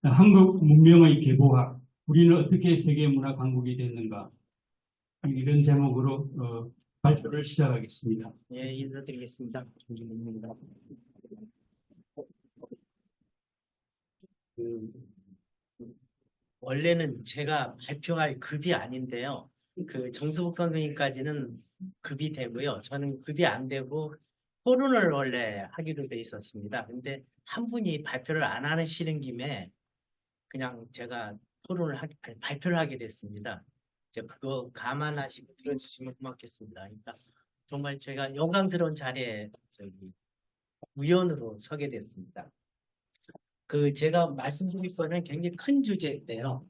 한국 문명의 계보학, 우리는 어떻게 세계 문화 강국이 됐는가, 이런 제목으로 발표를 시작하겠습니다. 예, 인사드리겠습니다. 김준입니다. 원래는 제가 발표할 급이 아닌데요. 정수복 선생님까지는 급이 되고요. 저는 급이 안 되고 토론을 원래 하기로 돼 있었습니다. 근데 한 분이 발표를 안 하시는 김에 그냥 제가 발표를 하게 됐습니다. 이제 그거 감안하시고 들어주시면 고맙겠습니다. 그러니까 정말 제가 영광스러운 자리에 우연으로 서게 됐습니다. 제가 말씀드릴 거는 굉장히 큰 주제인데요.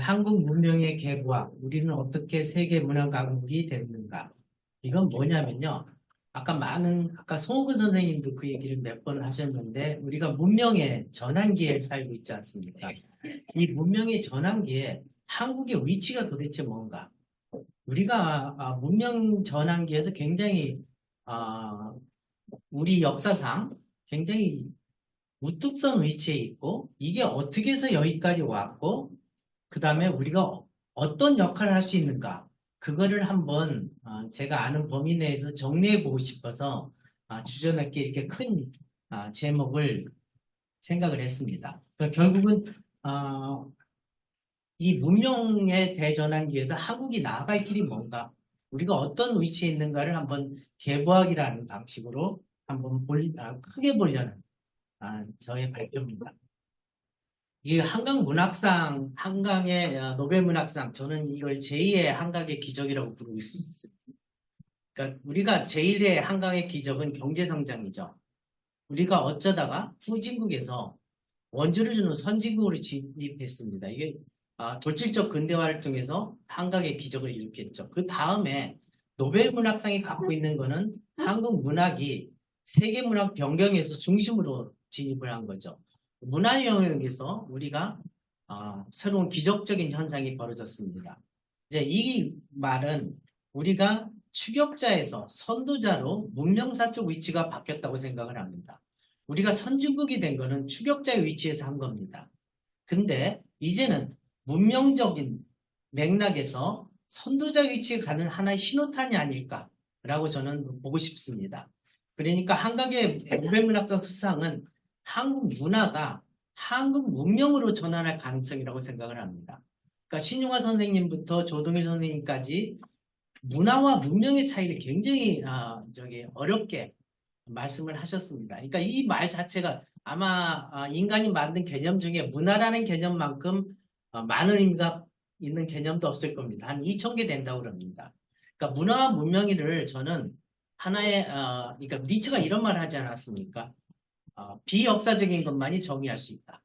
한국 문명의 계보와 우리는 어떻게 세계 문화 강국이 됐는가. 이건 뭐냐면요. 아까 송호근 선생님도 그 얘기를 몇 번 하셨는데, 우리가 문명의 전환기에 살고 있지 않습니까? 이 문명의 전환기에 한국의 위치가 도대체 뭔가? 우리가 문명 전환기에서 굉장히 우리 역사상 굉장히 우뚝선 위치에 있고, 이게 어떻게 해서 여기까지 왔고, 그 다음에 우리가 어떤 역할을 할 수 있는가, 그거를 한번 제가 아는 범위 내에서 정리해 보고 싶어서 주저넘게 이렇게 큰 제목을 생각을 했습니다. 그러니까 결국은 이 문명의 대전환기에서 한국이 나아갈 길이 뭔가, 우리가 어떤 위치에 있는가를 한번 계보학이라는 방식으로 한번 크게 보려는 저의 발표입니다. 이게 한강문학상, 한강의 노벨문학상, 저는 이걸 제2의 한강의 기적이라고 부르고 있습니다. 그러니까 우리가 제1의 한강의 기적은 경제성장이죠. 우리가 어쩌다가 후진국에서 원조를 주는 선진국으로 진입했습니다. 이게 돌직적 근대화를 통해서 한강의 기적을 일으켰죠. 그 다음에 노벨문학상이 갖고 있는 거는 한국 문학이 세계문학 변경에서 중심으로 진입을 한 거죠. 문화 영역에서 우리가 새로운 기적적인 현상이 벌어졌습니다. 이제 이 말은 우리가 추격자에서 선도자로 문명사적 위치가 바뀌었다고 생각을 합니다. 우리가 선진국이 된 거는 추격자의 위치에서 한 겁니다. 근데 이제는 문명적인 맥락에서 선도자 위치에 가는 하나의 신호탄이 아닐까라고 저는 보고 싶습니다. 그러니까 한강의 노벨문학상 수상은 한국 문화가 한국 문명으로 전환할 가능성이라고 생각을 합니다. 그러니까 신용화 선생님부터 조동일 선생님까지 문화와 문명의 차이를 굉장히 어렵게 말씀을 하셨습니다. 그러니까 이 말 자체가 아마 인간이 만든 개념 중에 문화라는 개념만큼 많은 의미가 있는 개념도 없을 겁니다. 한 2,000개 된다고 그럽니다. 그러니까 문화와 문명을 저는 하나의 그러니까 니체가 이런 말을 하지 않았습니까? 비역사적인 것만이 정의할 수 있다.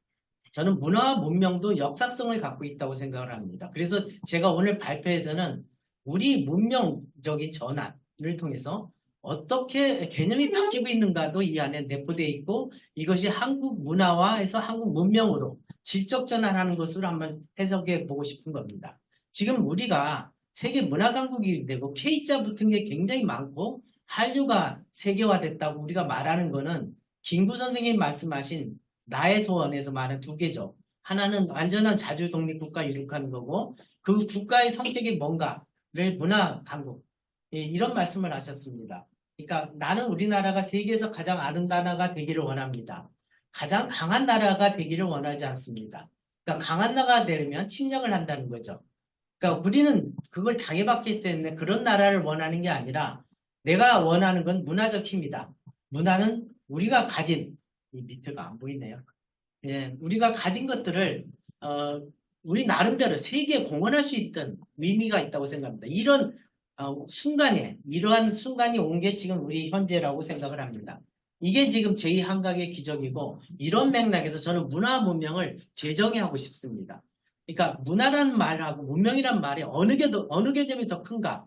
저는 문화와 문명도 역사성을 갖고 있다고 생각을 합니다. 그래서 제가 오늘 발표에서는 우리 문명적인 전환을 통해서 어떻게 개념이 바뀌고 있는가도 이 안에 내포되어 있고, 이것이 한국 문화화에서 한국 문명으로 질적 전환하는 것으로 한번 해석해 보고 싶은 겁니다. 지금 우리가 세계 문화 강국이 되고 K자 붙은 게 굉장히 많고 한류가 세계화됐다고 우리가 말하는 거는 김구 선생님이 말씀하신 나의 소원에서 말하는 두 개죠. 하나는 완전한 자주 독립국가 이룩하는 거고, 그 국가의 성격이 뭔가를 문화 강국, 이런 말씀을 하셨습니다. 그러니까 나는 우리나라가 세계에서 가장 아름다운 나라가 되기를 원합니다. 가장 강한 나라가 되기를 원하지 않습니다. 그러니까 강한 나라가 되려면 침략을 한다는 거죠. 그러니까 우리는 그걸 당해봤기 때문에 그런 나라를 원하는 게 아니라, 내가 원하는 건 문화적 힘이다. 문화는 우리가 가진, 이 밑에가 안 보이네요. 예, 우리가 가진 것들을 우리 나름대로 세계에 공헌할 수 있던 의미가 있다고 생각합니다. 이런 이러한 순간이 온 게 지금 우리 현재라고 생각을 합니다. 이게 지금 제2한강의 기적이고, 이런 맥락에서 저는 문화 문명을 재정의하고 싶습니다. 그러니까 문화라는 말하고 문명이라는 말이 어느 개념이 더 큰가?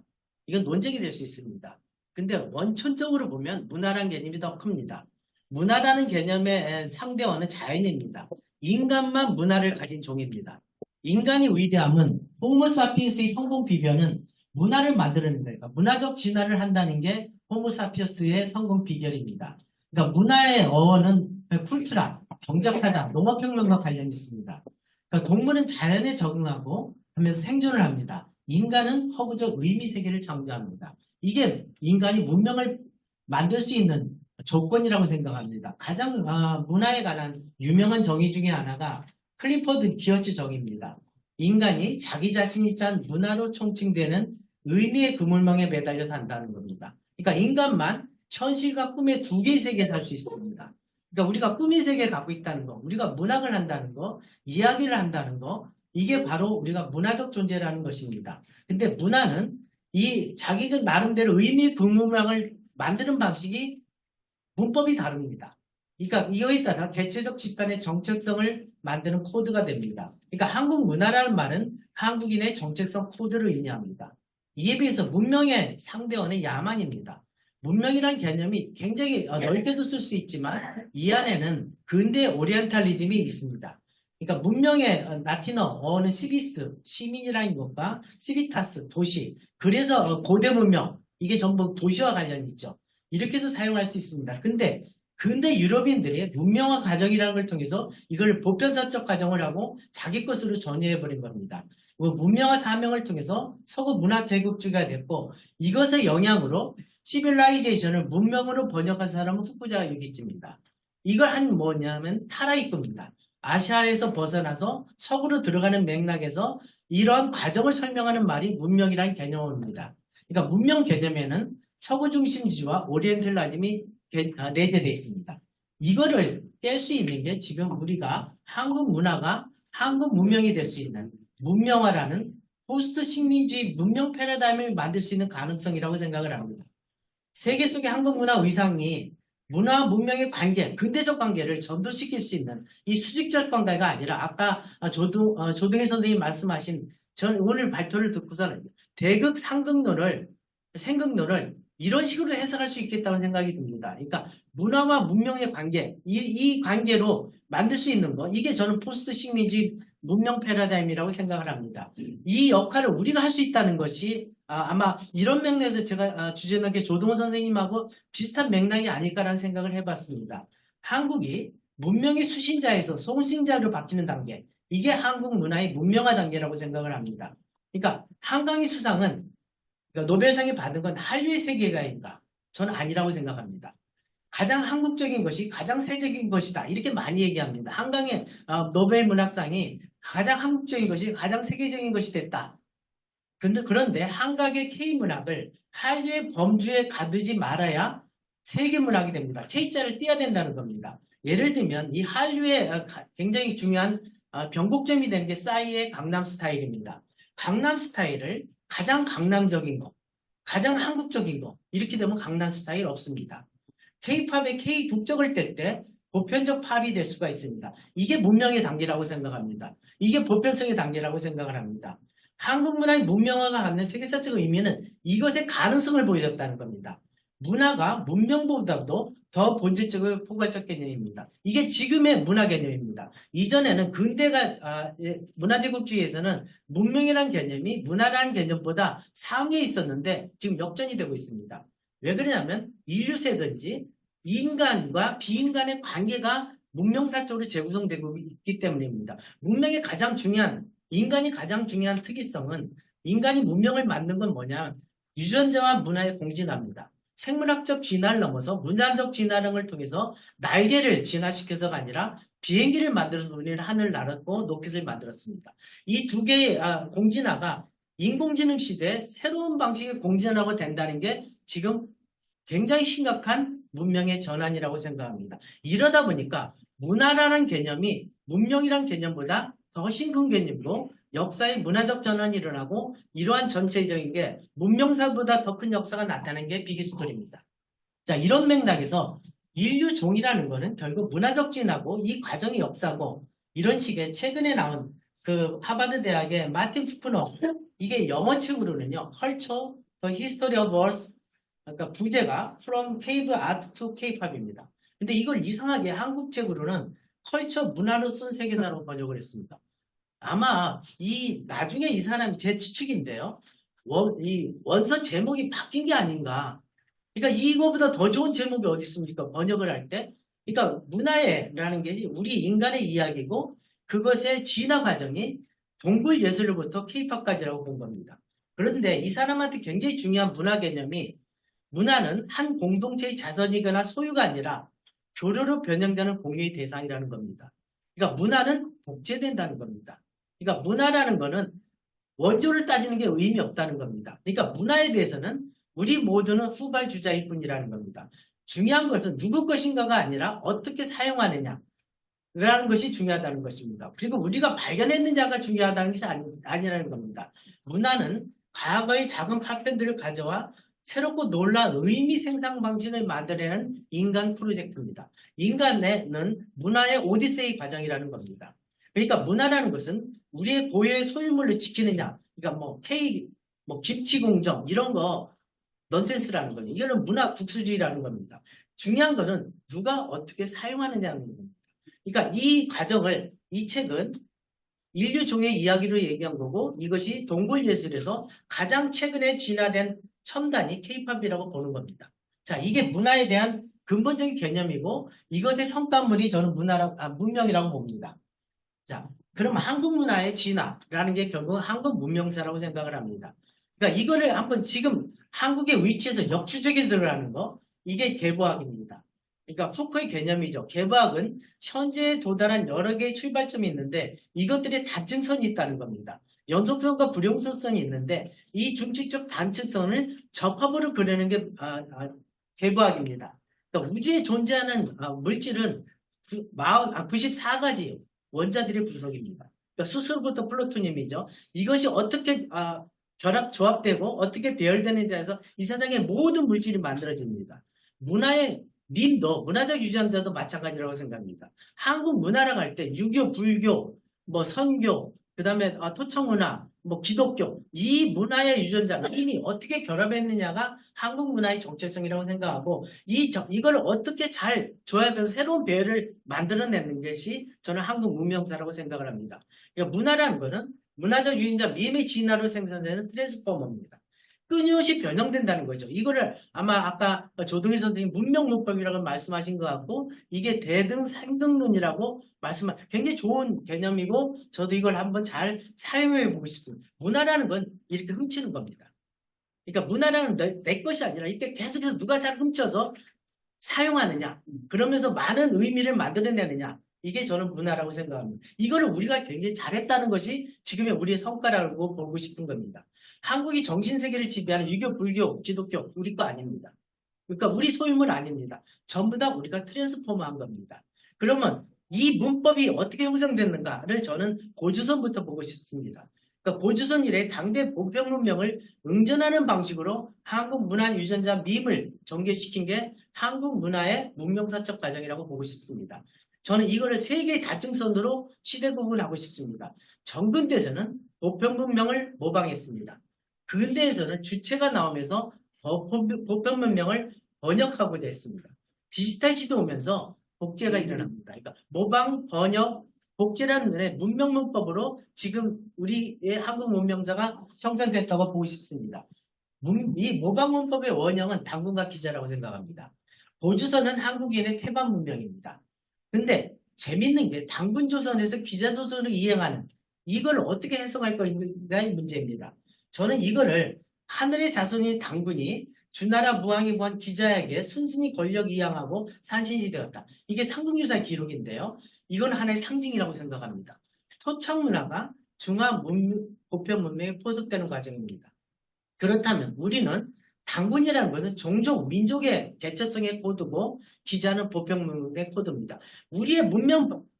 이건 논쟁이 될 수 있습니다. 근데 원천적으로 보면 문화라는 개념이 더 큽니다. 문화라는 개념의 상대어는 자연입니다. 인간만 문화를 가진 종입니다. 인간이 위대함은, 호모사피엔스의 성공 비결은 문화를 만드는 거예요. 문화적 진화를 한다는 게 호모사피엔스의 성공 비결입니다. 그러니까 문화의 어원은 쿨투라, 경작하다, 농업혁명과 관련이 있습니다. 그러니까 동물은 자연에 적응하고 하면서 생존을 합니다. 인간은 허구적 의미 세계를 창조합니다. 이게 인간이 문명을 만들 수 있는 조건이라고 생각합니다. 가장 문화에 관한 유명한 정의 중에 하나가 클리퍼드 기어츠 정의입니다. 인간이 자기 자신이 짠 문화로 총칭되는 의미의 그물망에 매달려 산다는 겁니다. 그러니까 인간만 현실과 꿈의 두 개의 세계에 살 수 있습니다. 그러니까 우리가 꿈의 세계를 갖고 있다는 거, 우리가 문학을 한다는 거, 이야기를 한다는 거, 이게 바로 우리가 문화적 존재라는 것입니다. 근데 문화는 이 자기가 나름대로 의미의 그물망을 만드는 방식이 문법이 다릅니다. 그러니까 이거에 따라 개체적 집단의 정체성을 만드는 코드가 됩니다. 그러니까 한국 문화라는 말은 한국인의 정체성 코드를 의미합니다. 이에 비해서 문명의 상대어는 야만입니다. 문명이란 개념이 굉장히 넓게도 쓸 수 있지만 이 안에는 근대 오리엔탈리즘이 있습니다. 그러니까 문명의 라틴어 어는 시비스, 시민이라는 것과 시비타스, 도시. 그래서 고대 문명, 이게 전부 도시와 관련이 있죠. 이렇게 해서 사용할 수 있습니다. 근데 유럽인들이 문명화 과정이라는 걸 통해서 이걸 보편사적 과정을 하고 자기 것으로 전이해버린 겁니다. 문명화 사명을 통해서 서구 문화 제국주의가 됐고 이것의 영향으로 시빌라이제이션을 문명으로 번역한 사람은 후쿠자 유기치입니다. 이걸 한 뭐냐면 타라이크입니다. 아시아에서 벗어나서 서구로 들어가는 맥락에서 이러한 과정을 설명하는 말이 문명이라는 개념입니다. 그러니까 문명 개념에는 서구 중심주의와 오리엔탈리즘이 내재되어 있습니다. 이거를 깰 수 있는 게 지금 우리가 한국 문화가 한국 문명이 될 수 있는 문명화라는 포스트 식민주의 문명 패러다임을 만들 수 있는 가능성이라고 생각을 합니다. 세계 속의 한국 문화 의상이 문화와 문명의 관계, 근대적 관계를 전도시킬 수 있는 이 수직적 관계가 아니라 아까 조동희 선생님이 말씀하신 전 오늘 발표를 듣고서는 대극 상극론을 생극론을 이런 식으로 해석할 수 있겠다는 생각이 듭니다. 그러니까 문화와 문명의 관계, 이 관계로 만들 수 있는 거, 이게 저는 포스트 식민주의 문명 패러다임이라고 생각을 합니다. 이 역할을 우리가 할 수 있다는 것이 아마 이런 맥락에서 제가 주제넘게 조동호 선생님하고 비슷한 맥락이 아닐까라는 생각을 해봤습니다. 한국이 문명의 수신자에서 송신자로 바뀌는 단계, 이게 한국 문화의 문명화 단계라고 생각을 합니다. 그러니까 한강의 수상은 그러니까 노벨상이 받은 건 한류의 세계가인가? 저는 아니라고 생각합니다. 가장 한국적인 것이 가장 세계적인 것이다. 이렇게 많이 얘기합니다. 한강의 노벨 문학상이 가장 한국적인 것이 가장 세계적인 것이 됐다. 그런데 한강의 K문학을 한류의 범주에 가두지 말아야 세계문학이 됩니다. K자를 띄어야 된다는 겁니다. 예를 들면 이 한류의 굉장히 중요한 변곡점이 되는 게 싸이의 강남스타일입니다. 강남스타일을 가장 강남적인 거, 가장 한국적인 거 이렇게 되면 강남스타일 없습니다. K-팝의 K 국적을 뗄 때 보편적 팝이 될 수가 있습니다. 이게 문명의 단계라고 생각합니다. 이게 보편성의 단계라고 생각을 합니다. 한국 문화의 문명화가 갖는 세계사적 의미는 이것의 가능성을 보여줬다는 겁니다. 문화가 문명보다도 더 본질적이고 포괄적 개념입니다. 이게 지금의 문화 개념입니다. 이전에는 근대가 문화제국주의에서는 문명이라는 개념이 문화라는 개념보다 상위에 있었는데 지금 역전이 되고 있습니다. 왜 그러냐면 인류세든지 인간과 비인간의 관계가 문명사적으로 재구성되고 있기 때문입니다. 문명의 가장 중요한 인간이 가장 중요한 특이성은 인간이 문명을 만든 건 뭐냐? 유전자와 문화의 공진화입니다. 생물학적 진화를 넘어서 문화적 진화를 통해서 날개를 진화시켜서가 아니라 비행기를 만들어서 우리는 하늘을 날았고 로켓을 만들었습니다. 이 두 개의 공진화가 인공지능 시대에 새로운 방식의 공진화가 된다는 게 지금 굉장히 심각한 문명의 전환이라고 생각합니다. 이러다 보니까 문화라는 개념이 문명이라는 개념보다 훨씬 큰 개념으로 역사의 문화적 전환이 일어나고 이러한 전체적인 게 문명사보다 더 큰 역사가 나타나는 게 비기스토리입니다. 자, 이런 맥락에서 인류 종이라는 거는 결국 문화적 진화고 이 과정의 역사고 이런 식의 최근에 나온 그 하버드 대학의 마틴 푸프너 이게 영어책으로는요. Culture, the History of Earth 그러니까 부제가 From Cave Art to K-pop입니다. 근데 이걸 이상하게 한국책으로는 컬처 문화로 쓴 세계사로 번역을 했습니다. 아마 나중에 이 사람이 제 추측인데요. 이 원서 제목이 바뀐 게 아닌가. 그러니까 이거보다 더 좋은 제목이 어디 있습니까? 번역을 할 때. 그러니까 문화예라는 게 우리 인간의 이야기고 그것의 진화 과정이 동굴 예술로부터 케이팝까지라고 본 겁니다. 그런데 이 사람한테 굉장히 중요한 문화 개념이 문화는 한 공동체의 자선이거나 소유가 아니라 교류로 변형되는 공유의 대상이라는 겁니다. 그러니까 문화는 복제된다는 겁니다. 그러니까 문화라는 거는 원조를 따지는 게 의미 없다는 겁니다. 그러니까 문화에 대해서는 우리 모두는 후발주자일 뿐이라는 겁니다. 중요한 것은 누구 것인가가 아니라 어떻게 사용하느냐라는 것이 중요하다는 것입니다. 그리고 우리가 발견했느냐가 중요하다는 것이 아니라는 겁니다. 문화는 과거의 작은 파편들을 가져와 새롭고 놀라운 의미 생산 방식을 만들어내는 인간 프로젝트입니다. 인간은 문화의 오디세이 과정이라는 겁니다. 그러니까 문화라는 것은 우리의 고유의 소유물을 지키느냐, 그러니까 뭐 케이크, 뭐 김치 공정 이런 거 넌센스라는 거죠. 이거는 문화 국수주의라는 겁니다. 중요한 거는 누가 어떻게 사용하느냐는 겁니다. 그러니까 이 과정을 이 책은 인류 종의 이야기로 얘기한 거고 이것이 동굴 예술에서 가장 최근에 진화된 첨단이 케이팝이라고 보는 겁니다. 자, 이게 문화에 대한 근본적인 개념이고 이것의 성과물이 저는 문명이라고 봅니다. 자, 그럼 한국 문화의 진화라는 게 결국 한국 문명사라고 생각을 합니다. 그러니까 이거를 한번 지금 한국의 위치에서 역추적이 들어가는 거 이게 개보학입니다. 그러니까 푸크의 개념이죠. 개보학은 현재에 도달한 여러 개의 출발점이 있는데 이것들의 단층선이 있다는 겁니다. 연속성과 불용선이 있는데 이 중칙적 단층선을 접합으로 그리는 게 개보학입니다. 그러니까 우주에 존재하는 물질은 94가지 원자들의 구성입니다. 그러니까 수소부터 플루토늄이죠. 이것이 어떻게 조합되고 어떻게 배열되는지에 따라서 이 세상의 모든 물질이 만들어집니다. 문화의 밈도 문화적 유전자도 마찬가지라고 생각합니다. 한국 문화라고 할 때 유교, 불교, 뭐 선교, 그 다음에 토청문화, 뭐 기독교 이 문화의 유전자 밈이 어떻게 결합했느냐가 한국 문화의 정체성이라고 생각하고 이걸 어떻게 잘 조합해서 새로운 배열을 만들어내는 것이 저는 한국 문명사라고 생각을 합니다. 그러니까 문화라는 것은 문화적 유전자 밈의 진화로 생성되는 트랜스포머입니다. 끊임없이 변형된다는 거죠. 이거를 아마 아까 조동희 선생님 문명문법이라고 말씀하신 것 같고 이게 대등상등론이라고 굉장히 좋은 개념이고 저도 이걸 한번 잘 사용해 보고 싶습니다. 문화라는 건 이렇게 훔치는 겁니다. 그러니까 문화라는 내 것이 아니라 이렇게 계속해서 누가 잘 훔쳐서 사용하느냐 그러면서 많은 의미를 만들어내느냐 이게 저는 문화라고 생각합니다. 이거를 우리가 굉장히 잘했다는 것이 지금의 우리의 성과라고 보고 싶은 겁니다. 한국이 정신세계를 지배하는 유교, 불교, 기독교 우리 거 아닙니다. 그러니까 우리 소유물 아닙니다. 전부 다 우리가 트랜스포머한 겁니다. 그러면 이 문법이 어떻게 형성됐는가를 저는 고주선부터 보고 싶습니다. 그러니까 고주선 이래 당대 보편 문명을 응전하는 방식으로 한국 문화 유전자 밈을 전개시킨 게 한국 문화의 문명사적 과정이라고 보고 싶습니다. 저는 이거를 세 개의 다층선으로 시대 구분하고 싶습니다. 정근대에서는 보편 문명을 모방했습니다. 근대에서는 주체가 나오면서 보편 문명을 번역하고자 했습니다. 디지털 시대 오면서 복제가 일어납니다. 그러니까 모방, 번역, 복제라는 문명 문법으로 지금 우리의 한국 문명사가 형성됐다고 보고 싶습니다. 이 모방 문법의 원형은 당군과 기자라고 생각합니다. 고주선은 한국인의 태반 문명입니다. 근데 재밌는 게 당군조선에서 기자조선을 이행하는 이걸 어떻게 해석할 거냐의 문제입니다. 저는 이거를 하늘의 자손인 당군이 주나라 무왕이 보한 기자에게 순순히 권력 이양하고 산신이 되었다. 이게 삼국유사 기록인데요. 이건 하나의 상징이라고 생각합니다. 토착문화가 중화 보편 문명에 포섭되는 과정입니다. 그렇다면 우리는 당군이라는 것은 종족, 민족의 개체성의 코드고 기자는 보편 문명의 코드입니다. 우리의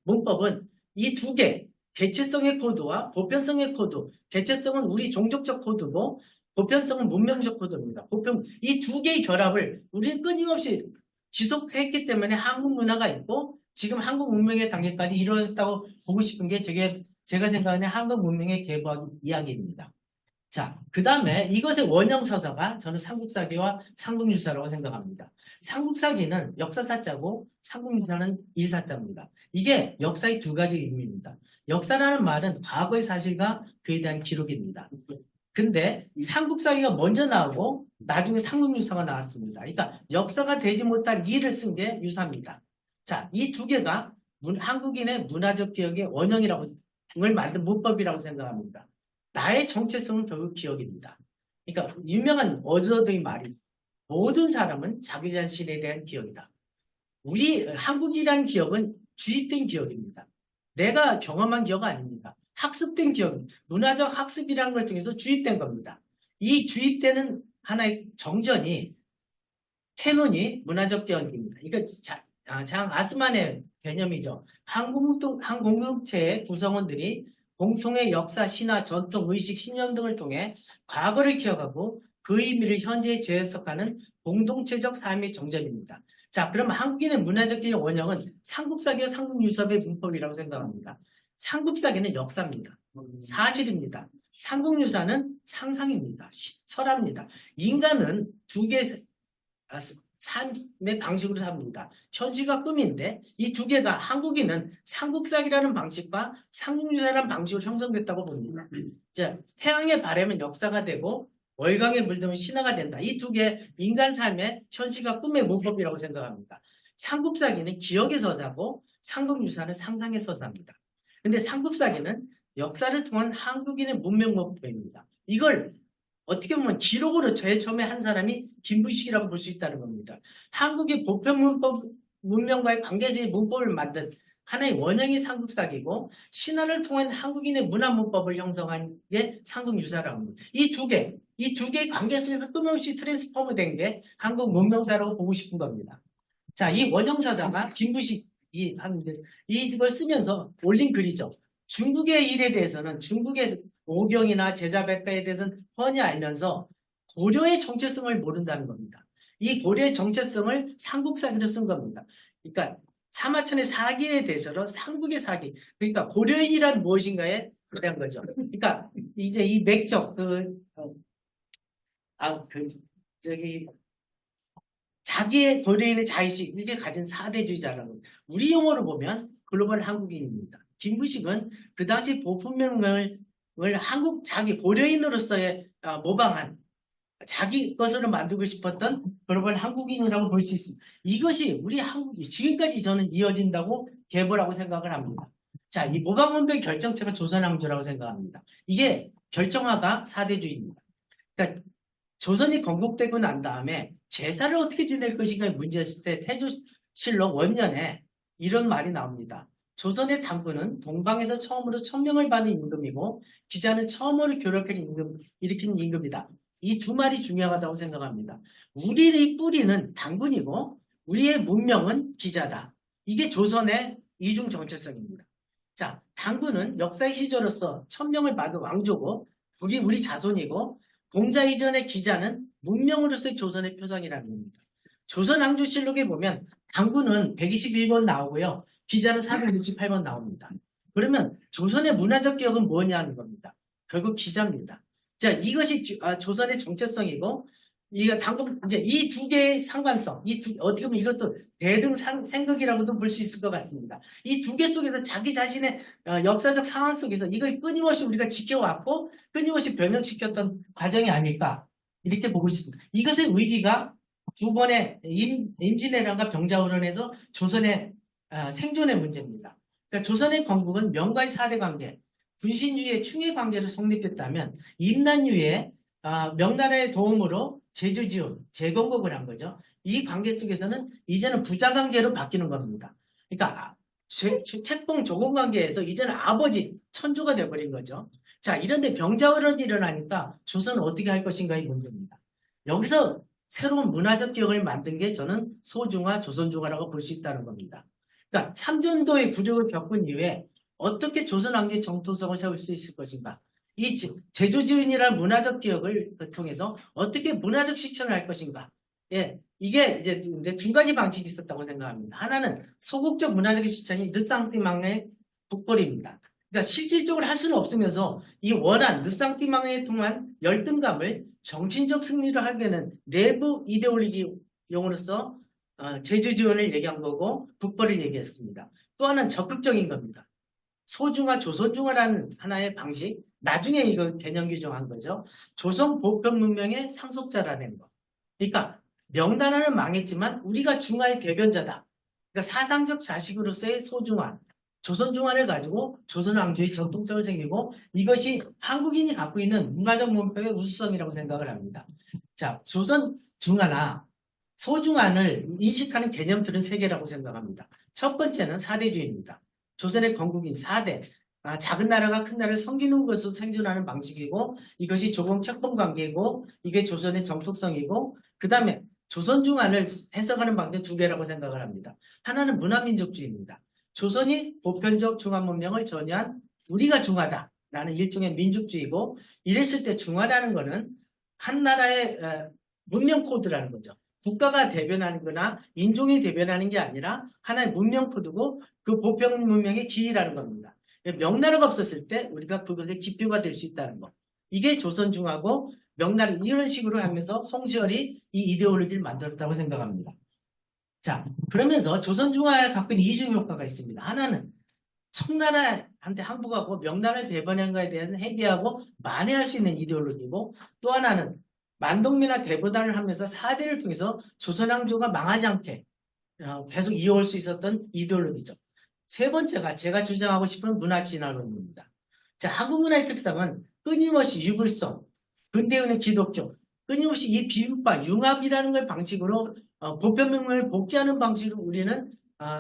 문법은 이 두 개, 개체성의 코드와 보편성의 코드, 개체성은 우리 종족적 코드고 보편성은 문명적 코드입니다. 이 두 개의 결합을 우리는 끊임없이 지속했기 때문에 한국 문화가 있고 지금 한국 문명의 단계까지 이루어졌다고 보고 싶은 게 제가 생각하는 한국 문명의 개보학 이야기입니다. 자, 그 다음에 이것의 원형 서사가 저는 삼국사기와 삼국유사라고 생각합니다. 삼국사기는 역사사자고 삼국유사는 일사자입니다. 이게 역사의 두 가지 의미입니다. 역사라는 말은 과거의 사실과 그에 대한 기록입니다. 근데 삼국사기가 먼저 나오고 나중에 삼국유사가 나왔습니다. 그러니까 역사가 되지 못한 일을 쓴 게 유사입니다. 자, 이 두 개가 한국인의 문화적 기억의 원형이라고 을 만든 문법이라고 생각합니다. 나의 정체성은 결국 기억입니다. 그러니까 유명한 어저드의 말이 모든 사람은 자기 자신에 대한 기억이다. 우리 한국이라는 기억은 주입된 기억입니다. 내가 경험한 기억 아닙니다. 학습된 기억, 문화적 학습이라는 걸 통해서 주입된 겁니다. 이 주입되는 하나의 정전이 캐논이 문화적 기억입니다. 이거 장 아스만의 개념이죠. 한 공동체의 구성원들이 공통의 역사, 신화, 전통, 의식, 신념 등을 통해 과거를 기억하고 그 의미를 현재에 재해석하는 공동체적 삶의 정전입니다. 자, 그러면 한국인의 문화적 기억 원형은 삼국사기와 삼국유사의 문법이라고 생각합니다. 삼국사기는 역사입니다. 사실입니다. 삼국유사는 상상입니다. 설합니다. 인간은 두 개의 삶의 방식으로 삽니다. 현실과 꿈인데 이 두 개가 한국인은 삼국사기라는 방식과 삼국유사라는 방식으로 형성됐다고 봅니다. 자, 태양의 바람은 역사가 되고 월광에 물들면 신화가 된다. 이 두 개 인간 삶의 현실과 꿈의 문법이라고 생각합니다. 삼국사기는 기억의 서사고 삼국유사는 상상의 서사입니다. 근데 삼국사기는 역사를 통한 한국인의 문명 문법입니다. 이걸 어떻게 보면 기록으로 제일 처음에 한 사람이 김부식이라고 볼 수 있다는 겁니다. 한국의 보편 문법, 문명과의 관계적인 문법을 만든 하나의 원형이 삼국사기고 신화를 통한 한국인의 문화 문법을 형성한 게 삼국유사라고 합니다. 이 두 개의 관계 속에서 끊임없이 트랜스포머 된 게 한국 문명사라고 보고 싶은 겁니다. 자, 이 원형사자가 김부식이 하는데 이걸 쓰면서 올린 글이죠. 중국의 일에 대해서는 중국의 오경이나 제자백과에 대해서는 뻔히 알면서 고려의 정체성을 모른다는 겁니다. 이 고려의 정체성을 삼국사기로 쓴 겁니다. 그러니까 사마천의 사기에 대해서는 삼국의 사기, 그러니까 고려인이란 무엇인가에 대한 거죠. 그러니까 이제 이 맥적 자기의 고려인의 자의식 이게 가진 사대주의자라는 겁니다. 우리 용어로 보면 글로벌 한국인입니다. 김부식은 그 당시 보편명령을 자기 고려인으로서의 모방한 자기 것으로 만들고 싶었던 글로벌 한국인이라고 볼 수 있습니다. 이것이 우리 한국이 지금까지 저는 이어진다고 계보라고 생각을 합니다. 자, 이 모방원별 결정체가 조선왕조라고 생각합니다. 이게 결정화가 사대주의입니다. 그러니까 조선이 건국되고 난 다음에 제사를 어떻게 지낼 것인가에 문제였을 때 태조실록 원년에 이런 말이 나옵니다. 조선의 당군은 동방에서 처음으로 천명을 받은 임금이고 기자는 처음으로 일으킨 임금이다. 이 두 말이 중요하다고 생각합니다. 우리의 뿌리는 당군이고 우리의 문명은 기자다. 이게 조선의 이중 정체성입니다. 자, 당군은 역사의 시조로서 천명을 받은 왕조고 그게 우리 자손이고 공자 이전의 기자는 문명으로서의 조선의 표상이라는 겁니다. 조선왕조실록에 보면 당군은 121번 나오고요. 기자는 468번 나옵니다. 그러면 조선의 문화적 기억은 뭐냐는 겁니다. 결국 기자입니다. 자, 이것이 조선의 정체성이고, 이제 이 두 개의 상관성, 어떻게 보면 이것도 대등생극이라고도 볼 수 있을 것 같습니다. 이 두 개 속에서 자기 자신의 역사적 상황 속에서 이걸 끊임없이 우리가 지켜왔고, 끊임없이 변형시켰던 과정이 아닐까, 이렇게 보고 있습니다. 이것의 위기가 두 번의 임진왜란과 병자호란에서 조선의 생존의 문제입니다. 그러니까 조선의 건국은 명과의 사대 관계, 분신주의의 충의 관계로 성립했다면 임난유의 명나라의 도움으로 제주지원, 재건국을 한 거죠. 이 관계 속에서는 이제는 부자 관계로 바뀌는 겁니다. 그러니까 책봉 조공 관계에서 이제는 아버지, 천조가 되어버린 거죠. 자, 이런데 병자호란이 일어나니까 조선은 어떻게 할 것인가의 문제입니다. 여기서 새로운 문화적 기억을 만든 게 저는 소중화, 조선중화라고 볼 수 있다는 겁니다. 그러니까 삼전도의 굴욕을 겪은 이후에 어떻게 조선 왕조의 정통성을 세울 수 있을 것인가? 이 제조지은이라는 문화적 기억을 통해서 어떻게 문화적 실천을 할 것인가? 예, 이게 이제 두 가지 방식이 있었다고 생각합니다. 하나는 소극적 문화적 실천이 르상띠망의 북벌입니다. 그러니까 실질적으로 할 수는 없으면서 이 원한 르상띠망에 통한 열등감을 정신적 승리로 하기에는 내부 이데올로기 용어로서 제주지원을 얘기한 거고 북벌을 얘기했습니다. 또 하나는 적극적인 겁니다. 소중화, 조선중화라는 하나의 방식, 나중에 이거 개념 규정한 거죠. 조선 보편 문명의 상속자라는 거. 그러니까 명나라는 망했지만 우리가 중화의 대변자다. 그러니까 사상적 자식으로서의 소중함, 조선중화를 가지고 조선왕조의 정통성을 새기고 이것이 한국인이 갖고 있는 문화적 문법의 우수성이라고 생각을 합니다. 자, 조선중화나 소중한을 인식하는 개념들은 세 개라고 생각합니다. 첫 번째는 사대주의입니다. 조선의 건국인 4대, 작은 나라가 큰 나라를 섬기는 것으로 생존하는 방식이고 이것이 조공 책봉 관계이고 이게 조선의 정통성이고 그 다음에 조선중화를 해석하는 방식 두 개라고 생각을 합니다. 하나는 문화민족주의입니다. 조선이 보편적 중화문명을 전이한 우리가 중화다라는 일종의 민족주의고 이랬을 때 중화라는 것은 한 나라의 문명 코드라는 거죠. 국가가 대변하는 거나 인종이 대변하는 게 아니라 하나의 문명 코드고 그 보편 문명의 기이라는 겁니다. 명나라가 없었을 때 우리가 그것의 기표가 될 수 있다는 거. 이게 조선중화고 명나라 이런 식으로 하면서 송시열이 이 이데올로기를 만들었다고 생각합니다. 자, 그러면서 조선중화에 갖고 있는 이중 효과가 있습니다. 하나는 청나라한테 항복하고 명나라의 배반한 거에 대해서 해계하고 만회할 수 있는 이데올로기고 또 하나는 만동미나 대보단을 하면서 사대를 통해서 조선왕조가 망하지 않게 계속 이어올 수 있었던 이데올로기죠. 세 번째가 제가 주장하고 싶은 문화진화론입니다. 자, 한국 문화의 특성은 끊임없이 유불성, 근대운의 기독교, 끊임없이 이 비빔밥, 융합이라는 걸 방식으로 보편문명을 복제하는 방식으로 우리는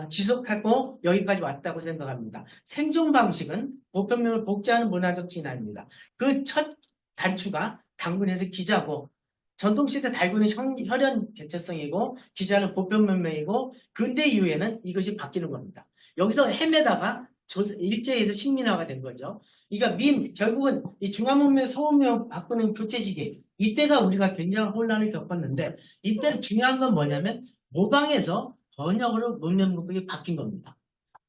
지속하고 여기까지 왔다고 생각합니다. 생존 방식은 보편문명을 복제하는 문화적 진화입니다. 그 첫 단추가 당군에서 기자고 전통시대 달구는 혈연 개체성이고 기자는 보편문명이고 근대 이후에는 이것이 바뀌는 겁니다. 여기서 헤매다가 일제에서 식민화가 된 거죠. 그러니까 결국은 이 중화문명, 서문명 바꾸는 교체 시기 이때가 우리가 굉장한 혼란을 겪었는데 이때 중요한 건 뭐냐면 모방에서 번역으로 문명 문법이 바뀐 겁니다.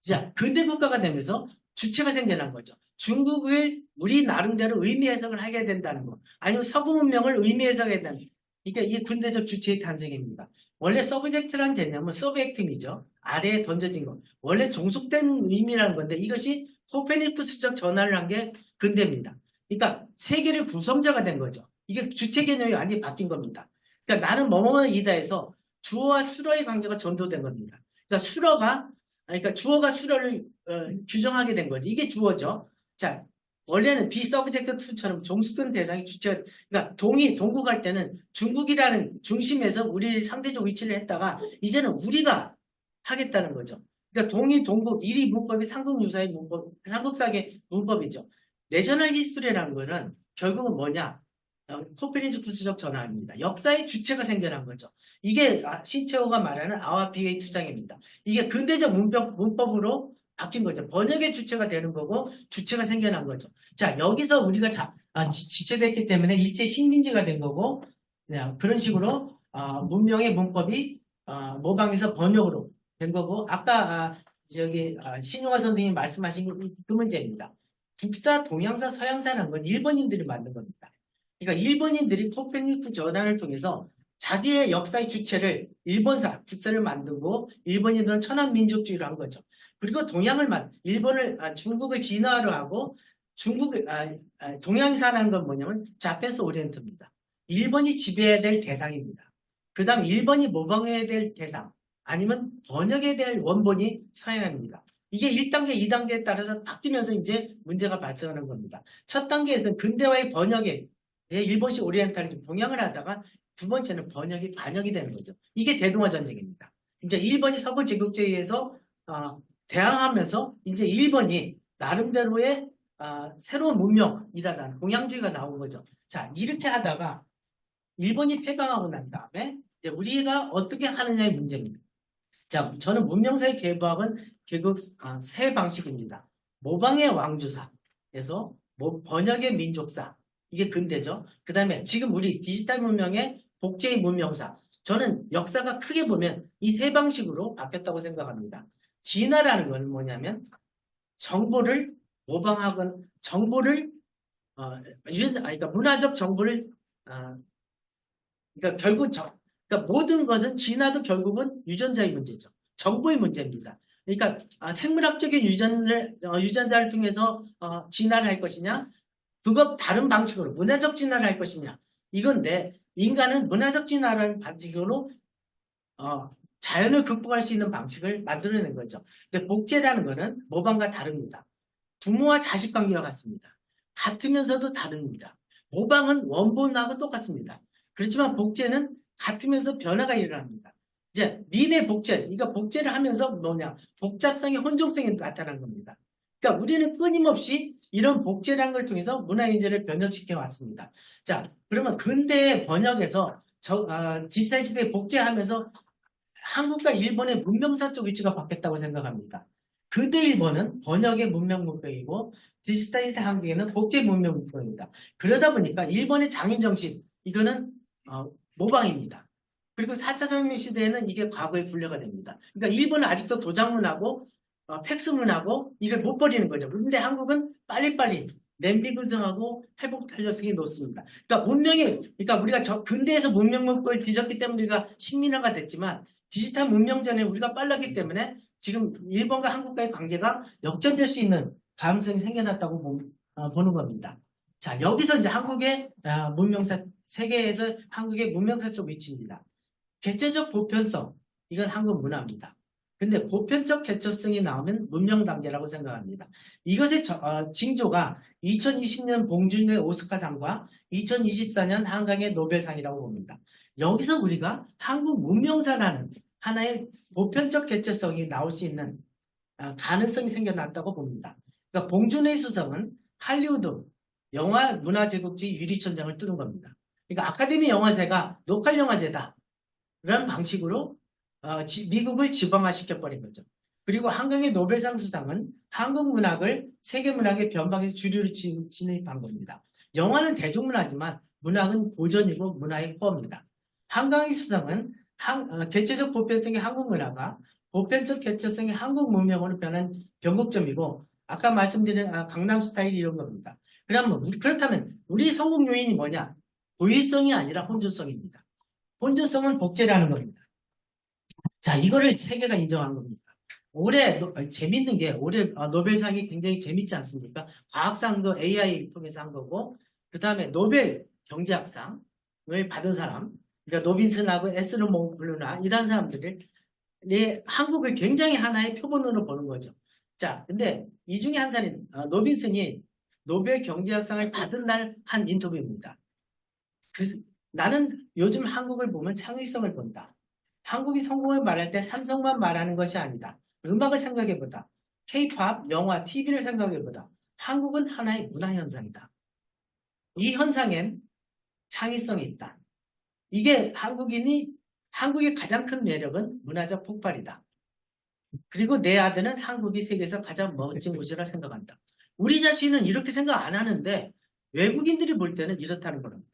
자, 근대 국가가 되면서 주체가 생겨난 거죠. 중국을 우리 나름대로 의미 해석을 하게 된다는 거. 아니면 서구 문명을 의미 해석해야 된다는 거. 그러니까 이게 군대적 주체의 탄생입니다. 원래 서브젝트라는 개념은 서브액팅이죠. 아래에 던져진 것. 원래 종속된 의미라는 건데 이것이 코페르니쿠스적 전환을 한 게 근대입니다. 그러니까 세계를 구성자가 된 거죠. 이게 주체 개념이 완전히 바뀐 겁니다. 그러니까 나는 뭐뭐는 이다에서 주어와 수어의 관계가 전도된 겁니다. 그러니까 주어가 수어를 규정하게 된 거죠. 이게 주어죠. 자, 원래는 비서브젝트 2처럼 종속된 대상이 주체, 그러니까 동국할 때는 중국이라는 중심에서 우리 상대적 위치를 했다가 이제는 우리가 하겠다는 거죠. 그러니까 동국, 일이 문법이 삼국유사의 문법, 삼국사의 문법이죠. 내셔널 히스토리라는 거는 결국은 뭐냐? 코페르니쿠스적 전환입니다. 역사의 주체가 생겨난 거죠. 이게 신채호가 말하는 아와피의 투장입니다. 이게 근대적 문법으로 바뀐 거죠. 번역의 주체가 되는 거고 주체가 생겨난 거죠. 자, 여기서 우리가 지체됐기 때문에 일제 식민지가 된 거고 그런 식으로 문명의 문법이 모방에서 번역으로 된 거고 아까 신용화 선생님이 말씀하신 그 문제입니다. 북사, 동양사, 서양사라는 건 일본인들이 만든 겁니다. 그러니까 일본인들이 코페르니쿠스 전환을 통해서 자기의 역사의 주체를 일본사, 북사를 만들고 일본인들은 천황민족주의로 한 거죠. 그리고 중국을 진화로 하고 동양사라는 건 뭐냐면 자펜스 오리엔트입니다. 일본이 지배해야 될 대상입니다. 그 다음 일본이 모방해야 될 대상 아니면 번역해야 될 원본이 서양입니다. 이게 1단계, 2단계에 따라서 바뀌면서 이제 문제가 발생하는 겁니다. 첫 단계에서는 근대화의 번역에 일본식 오리엔탈리즘 동양을 하다가 두 번째는 반역이 되는 거죠. 이게 대동아 전쟁입니다. 이제 일본이 서구 제국주의에 의해서 대항하면서 이제 일본이 나름대로의 새로운 문명이라는 동양주의가 나온 거죠. 자, 이렇게 하다가 일본이 패강하고 난 다음에 이제 우리가 어떻게 하느냐의 문제입니다. 자, 저는 문명사의 계보학은 결국 세 방식입니다. 모방의 왕조사에서 번역의 민족사 이게 근대죠. 그 다음에 지금 우리 디지털 문명의 복제의 문명사 저는 역사가 크게 보면 이 세 방식으로 바뀌었다고 생각합니다. 진화라는 건 뭐냐면 정보를 모방하건 정보를 그러니까 문화적 정보를 그러니까 결국 그러니까 모든 것은 진화도 결국은 유전자의 문제죠. 정보의 문제입니다. 그러니까 생물학적인 유전자를 통해서 진화를 할 것이냐 그것 다른 방식으로 문화적 진화를 할 것이냐 이건데 인간은 문화적 진화라는 방식으로 자연을 극복할 수 있는 방식을 만들어낸 거죠. 근데 복제라는 거는 모방과 다릅니다. 부모와 자식 관계와 같습니다. 같으면서도 다릅니다. 모방은 원본하고 똑같습니다. 그렇지만 복제는 같으면서 변화가 일어납니다. 이제 밈의 복제, 그러니까 복제를 하면서 뭐냐, 복잡성이 혼종성이 나타난 겁니다. 그러니까 우리는 끊임없이 이런 복제라는 걸 통해서 문화인재를 변형시켜 왔습니다. 자, 그러면 근대의 번역에서 디지털 시대에 복제하면서 한국과 일본의 문명사적 위치가 바뀌었다고 생각합니다. 근대 일본은 번역의 문명 문명이고 디지털 시대 한국에는 복제 문명 문명입니다. 그러다 보니까 일본의 장인정신 이거는 모방입니다. 그리고 4차 산업 시대에는 이게 과거의 분류가 됩니다. 그러니까 일본은 아직도 도장문하고 팩스문하고 이걸 못 버리는 거죠. 그런데 한국은 빨리빨리 냄비 근성하고 회복 탄력성이 높습니다. 그러니까 그러니까 우리가 근대에서 문명 문법을 뒤졌기 때문에 우리가 식민화가 됐지만 디지털 문명 전에 우리가 빨랐기 때문에 지금 일본과 한국과의 관계가 역전될 수 있는 가능성이 생겨났다고 보는 겁니다. 자, 여기서 이제 한국의 세계에서 한국의 문명사적 위치입니다. 개체적 보편성, 이건 한국 문화입니다. 근데 보편적 개체성이 나오면 문명 단계라고 생각합니다. 이것의 징조가 2020년 봉준의 오스카상과 2024년 한강의 노벨상이라고 봅니다. 여기서 우리가 한국 문명사라는 하나의 보편적 개체성이 나올 수 있는 가능성이 생겨났다고 봅니다. 그러니까 봉준의 수상은 할리우드 영화 문화제국지 유리천장을 뚫은 겁니다. 그러니까 아카데미 영화제가 로컬 영화제다. 라는 방식으로 미국을 지방화시켜버린 거죠. 그리고 한강의 노벨상 수상은 한국 문학을 세계 문학의 변방에서 주류로 진입한 겁니다. 영화는 대중문화지만 문학은 고전이고 문화의 코어입니다. 한강의 수상은 개체적 보편성의 한국 문화가 보편적 개체성의 한국 문명으로 변한 변곡점이고 아까 말씀드린 강남 스타일 이런 겁니다. 그렇다면 우리 성공 요인이 뭐냐? 고유성이 아니라 혼조성입니다. 혼조성은 복제라는 겁니다. 자, 이거를 세계가 인정한 겁니다. 올해 재밌는 게 올해 노벨상이 굉장히 재밌지 않습니까? 과학상도 AI 통해서 한 거고 그 다음에 노벨 경제학상을 받은 사람 그러니까 노빈슨하고 에스르 몽블루나 이런 사람들이 한국을 굉장히 하나의 표본으로 보는 거죠. 자, 근데 이 중에 한 사람이 노빈슨이 노벨 경제학상을 받은 날 한 인터뷰입니다. 나는 요즘 한국을 보면 창의성을 본다. 한국이 성공을 말할 때 삼성만 말하는 것이 아니다. 음악을 생각해보다. K-팝, 영화, TV를 생각해보다. 한국은 하나의 문화현상이다. 이 현상엔 창의성이 있다. 이게 한국의 가장 큰 매력은 문화적 폭발이다. 그리고 내 아들은 한국이 세계에서 가장 멋진 곳이라 생각한다. 우리 자신은 이렇게 생각 안 하는데 외국인들이 볼 때는 이렇다는 겁니다.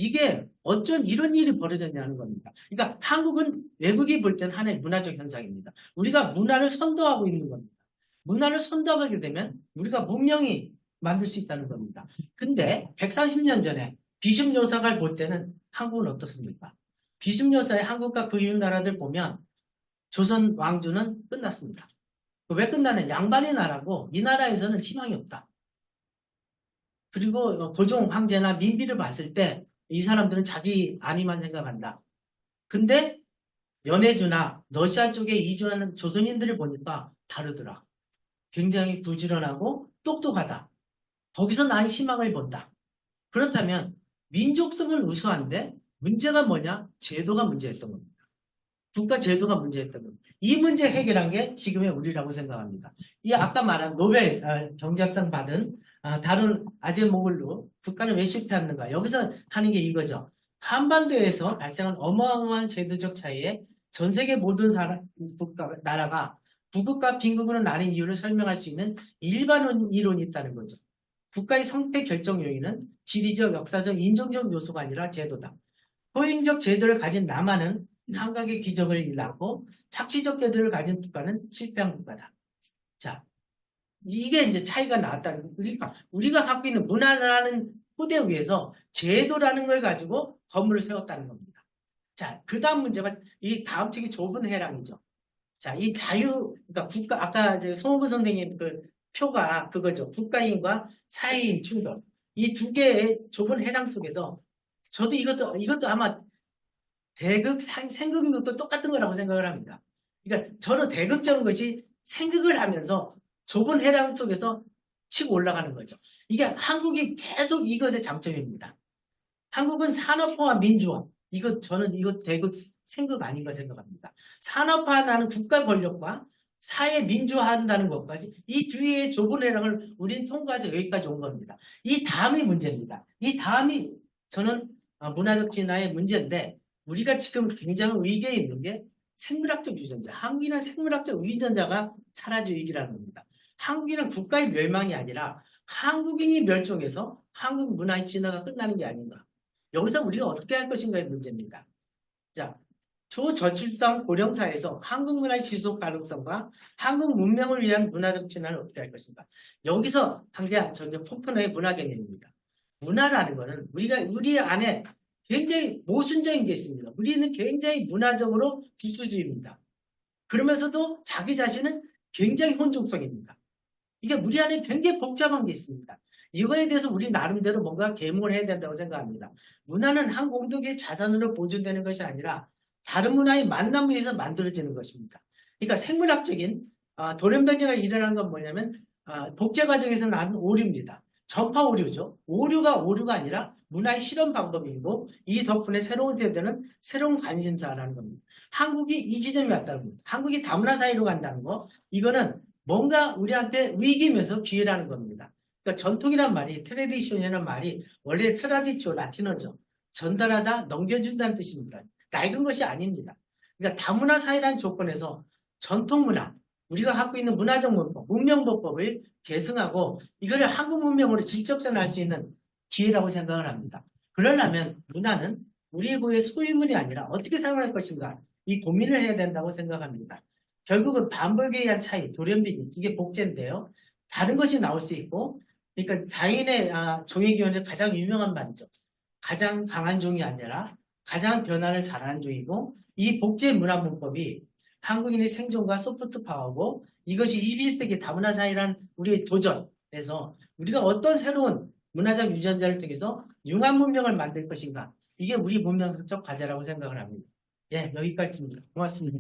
이게 어쩐 이런 일이 벌어졌냐는 겁니다. 그러니까 한국은 외국이 볼 때는 하나의 문화적 현상입니다. 우리가 문화를 선도하고 있는 겁니다. 문화를 선도하게 되면 우리가 문명이 만들 수 있다는 겁니다. 근데 130년 전에 비심요사가를 볼 때는 한국은 어떻습니까? 비심요사의 한국과 그 이웃 나라들 보면 조선 왕조는 끝났습니다. 왜 끝나냐? 양반의 나라고 이 나라에서는 희망이 없다. 그리고 고종 황제나 민비를 봤을 때 이 사람들은 자기 안위만 생각한다. 근데 연해주나 러시아 쪽에 이주하는 조선인들을 보니까 다르더라. 굉장히 부지런하고 똑똑하다. 거기서 난 희망을 본다. 그렇다면 민족성은 우수한데 문제가 뭐냐? 제도가 문제였던 겁니다. 국가 제도가 문제였던 겁니다. 이 문제 해결한 게 지금의 우리라고 생각합니다. 이 아까 말한 노벨 경제학상 받은 다룬 아제모글루 국가는 왜 실패했는가? 여기서 하는 게 이거죠. 한반도에서 발생한 어마어마한 제도적 차이에 전 세계 모든 나라가 부국과 빈국으로 나뉜 이유를 설명할 수 있는 일반 이론이 있다는 거죠. 국가의 성패 결정 요인은 지리적, 역사적, 인종적 요소가 아니라 제도다. 포용적 제도를 가진 남한은 한강의 기적을 일낳고 착취적 제도를 가진 국가는 실패한 국가다. 자, 이게 이제 차이가 나왔다는 거예요. 그러니까 우리가 갖고 있는 문화라는 토대 위에서 제도라는 걸 가지고 건물을 세웠다는 겁니다. 자, 그 다음 문제가 이 다음 책이 좁은 해랑이죠. 자, 이 그러니까 국가, 아까 이제 송호구 선생님 그 표가 그거죠. 국가인과 사회인 충돌. 이 두 개의 좁은 해랑 속에서 저도 이것도 아마 생극력도 똑같은 거라고 생각을 합니다. 그러니까 저는 대극적인 것이 생극을 하면서 좁은 해랑 속에서 치고 올라가는 거죠. 이게 한국이 계속 이것의 장점입니다. 한국은 산업화와 민주화. 저는 이거 대극 생극 아닌가 생각합니다. 산업화하는 국가 권력과 사회 민주화한다는 것까지 이 뒤에 좁은 해랑을 우리는 통과해서 여기까지 온 겁니다. 이 다음이 문제입니다. 이 다음이 저는 문화적 진화의 문제인데 우리가 지금 굉장히 위기에 있는 게 생물학적 유전자. 한국인은 생물학적 유전자가 사라질 위기라는 겁니다. 한국인은 국가의 멸망이 아니라 한국인이 멸종해서 한국 문화의 진화가 끝나는 게 아닌가. 여기서 우리가 어떻게 할 것인가의 문제입니다. 자, 초저출산 고령사회에서 한국 문화의 지속 가능성과 한국 문명을 위한 문화적 진화를 어떻게 할 것인가. 여기서 한게 저는 폭탄의 문화 개념입니다. 문화라는 것은 우리 안에 굉장히 모순적인 게 있습니다. 우리는 굉장히 문화적으로 기술주의입니다. 그러면서도 자기 자신은 굉장히 혼종성입니다. 이게 우리 안에 굉장히 복잡한 게 있습니다. 이거에 대해서 우리 나름대로 뭔가 계몽을 해야 된다고 생각합니다. 문화는 한 공동체의 자산으로 보존되는 것이 아니라 다른 문화의 만남을 위해서 만들어지는 것입니다. 그러니까 생물학적인 돌연변이가 일어나는 건 뭐냐면 복제 과정에서 나는 오류입니다. 전파 오류죠. 오류가 아니라 문화의 실험 방법이고 이 덕분에 새로운 세대는 새로운 관심사라는 겁니다. 한국이 이 지점이 왔다는 겁니다. 한국이 다문화 사회로 간다는 거 이거는 뭔가 우리한테 위기면서 기회라는 겁니다. 그러니까 전통이란 말이 트레디션이라는 말이 원래 트라디초 라틴어죠. 전달하다 넘겨준다는 뜻입니다. 낡은 것이 아닙니다. 그러니까 다문화 사회라는 조건에서 전통 문화, 우리가 갖고 있는 문화적 문법, 문명법법을 계승하고 이거를 한국 문명으로 직접전할 수 있는 기회라고 생각을 합니다. 그러려면 문화는 우리의 고유의 소유물이 아니라 어떻게 사용할 것인가 이 고민을 해야 된다고 생각합니다. 결국은 반벌교에 의한 차이, 돌연변이 이게 복제인데요. 다른 것이 나올 수 있고 그러니까 다인의 종의 가장 유명한 말이죠. 가장 강한 종이 아니라 가장 변화를 잘하는 종이고 이 복제 문화 문법이 한국인의 생존과 소프트 파워고 이것이 21세기 다문화 사회란 우리의 도전에서 우리가 어떤 새로운 문화적 유전자를 통해서 융합 문명을 만들 것인가 이게 우리 문명적 과제라고 생각을 합니다. 예, 여기까지입니다. 고맙습니다.